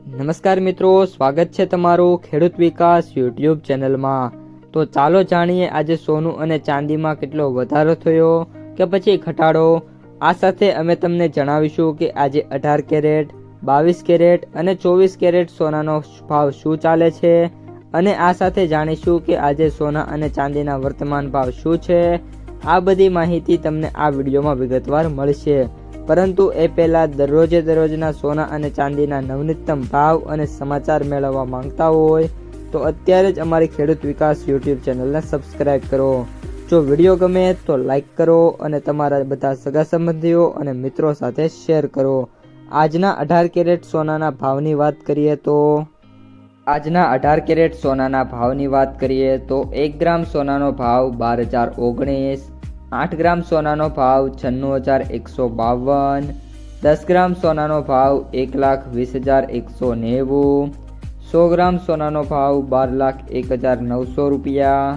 નમસ્કાર મિત્રો, સ્વાગત છે તમારું ખેડૂત વિકાસ યુટ્યુબ ચેનલમાં। તો ચાલો જાણીએ આજે સોનું અને ચાંદીમાં કેટલો વધારો થયો કે પછી ઘટાડો। આ સાથે અમે તમને જણાવીશું કે આજે 18 કેરેટ, 22 કેરેટ અને 24 કેરેટ સોનાનો ભાવ શું ચાલે છે અને આ સાથે જાણીશું કે આજે સોના અને ચાંદીના વર્તમાન ભાવ શું છે। આ બધી માહિતી તમને આ વિડીયોમાં વિગતવાર મળશે, પરંતુ એ પહેલાં દરરોજના સોના અને ચાંદીના નવનીતમ ભાવ અને સમાચાર મેળવવા માંગતા હોય તો અત્યારે જ અમારી ખેડૂત વિકાસ યુટ્યુબ ચેનલને સબસ્ક્રાઈબ કરો। જો વિડીયો ગમે તો લાઈક કરો અને તમારા બધા સગા સંબંધીઓ અને મિત્રો સાથે શેર કરો। આજના 18 કેરેટ સોનાના ભાવની વાત કરીએ તો આજના 18 કેરેટ સોનાના ભાવની વાત કરીએ તો 1 ગ્રામ સોનાનો ભાવ 12,019, 8 ગ્રામ સોનાનો ભાવ 96,152, 10 ગ્રામ સોનાનો ભાવ 1,20,190, 100 ગ્રામ સોનાનો ભાવ 12,01,900 રૂપિયા।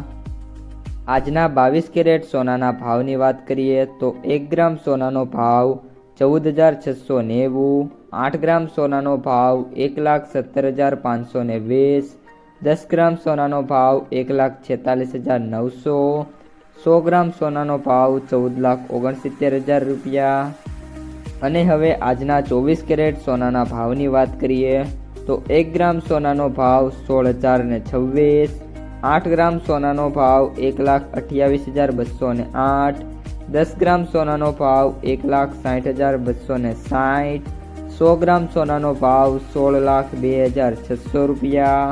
આજના 22 કેરેટ સોનાના ભાવની વાત કરીએ તો 1 ગ્રામ સોનાનો ભાવ 14,690, 8 ગ્રામ સોનાનો ભાવ 1,17,520, 10 ગ્રામ સોનાનો ભાવ 1,46,900, 100 ગ્રામ સોનાનો ભાવ 14,69,000 રૂપિયા। અને હવે આજના 24 કેરેટ સોનાના ભાવની વાત કરીએ તો 1 ગ્રામ સોનાનો ભાવ 16,026, 8 ગ્રામ સોનાનો ભાવ 1,28,208, 10 ગ્રામ સોનાનો ભાવ 1,60,260, 100 ગ્રામ સોનાનો ભાવ 16,02,600 રૂપિયા।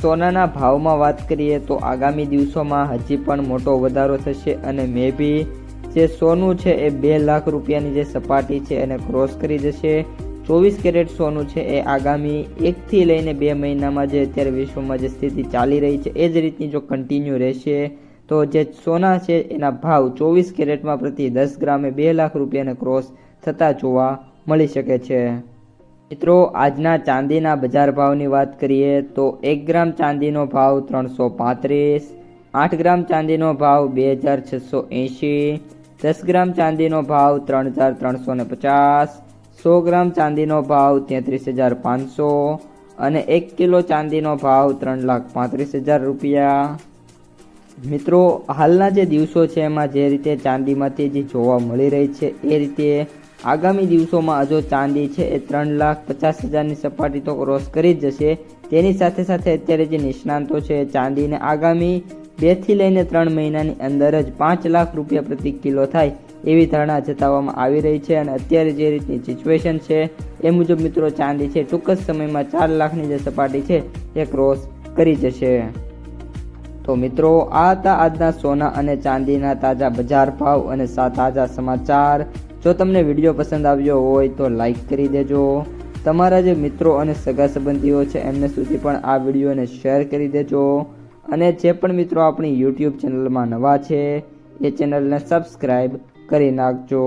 સોનાના ભાવમાં વાત કરીએ તો આગામી દિવસોમાં હજી પણ મોટો વધારો થશે અને મે બી જે સોનું છે એ 2 લાખ રૂપિયાની જે સપાટી છે એને ક્રોસ કરી જશે। 24 કેરેટ સોનું છે એ આગામી 1 થી લઈને 2 મહિનામાં જે અત્યારે વિશ્વમાં જે સ્થિતિ ચાલી રહી છે એ જ રીતની જો કન્ટિન્યુ રહેશે તો જે સોના છે એના ભાવ 24 કેરેટમાં પ્રતિ 10 ગ્રામે 2 લાખ રૂપિયાને ક્રોસ થતા જોવા મળી શકે છે। મિત્રો, આજના ચાંદીના બજાર ભાવની વાત કરીએ તો 1 ગ્રામ ચાંદીનો ભાવ 335, 8 ગ્રામ ચાંદીનો ભાવ 2,680, 10 ગ્રામ ચાંદીનો ભાવ 3,350, 100 ગ્રામ ચાંદીનો ભાવ 33,500 અને 1 કિલો ચાંદીનો ભાવ 3,35,000 રૂપિયા। મિત્રો, હાલના જે દિવસો છે એમાં જે રીતે ચાંદીમાં તેજી જોવા મળી રહી છે એ રીતે આગામી દિવસોમાં હજુ ચાંદી છે એ 3,50,000ની સપાટી તો ક્રોસ કરી જ જશે। તેની સાથે સાથે અત્યારે જે નિષ્ણાંતો છે ચાંદીને આગામી 2 થી લઈને 3 મહિનાની અંદર જ 5 લાખ રૂપિયા પ્રતિ કિલો થાય એવી ધારણા જતાવવામાં આવી રહી છે અને અત્યારે જે રીતની સિચ્યુએશન છે એ મુજબ મિત્રો ચાંદી છે ટૂંક જ સમયમાં 4 લાખની જે સપાટી છે એ ક્રોસ કરી જશે। તો મિત્રો, આ હતા આજના સોના અને ચાંદીના તાજા બજાર ભાવ અને તાજા સમાચાર। જો તમને વિડીયો પસંદ આવ્યો હોય તો લાઈક કરી દેજો। તમારા જે મિત્રો અને સગા સંબંધીઓ છે એમને સુધી પણ આ વિડીયોને શેર કરી દેજો અને જે પણ મિત્રો આપણી યુટ્યુબ ચેનલમાં નવા છે એ ચેનલને સબસ્ક્રાઈબ કરી નાખજો।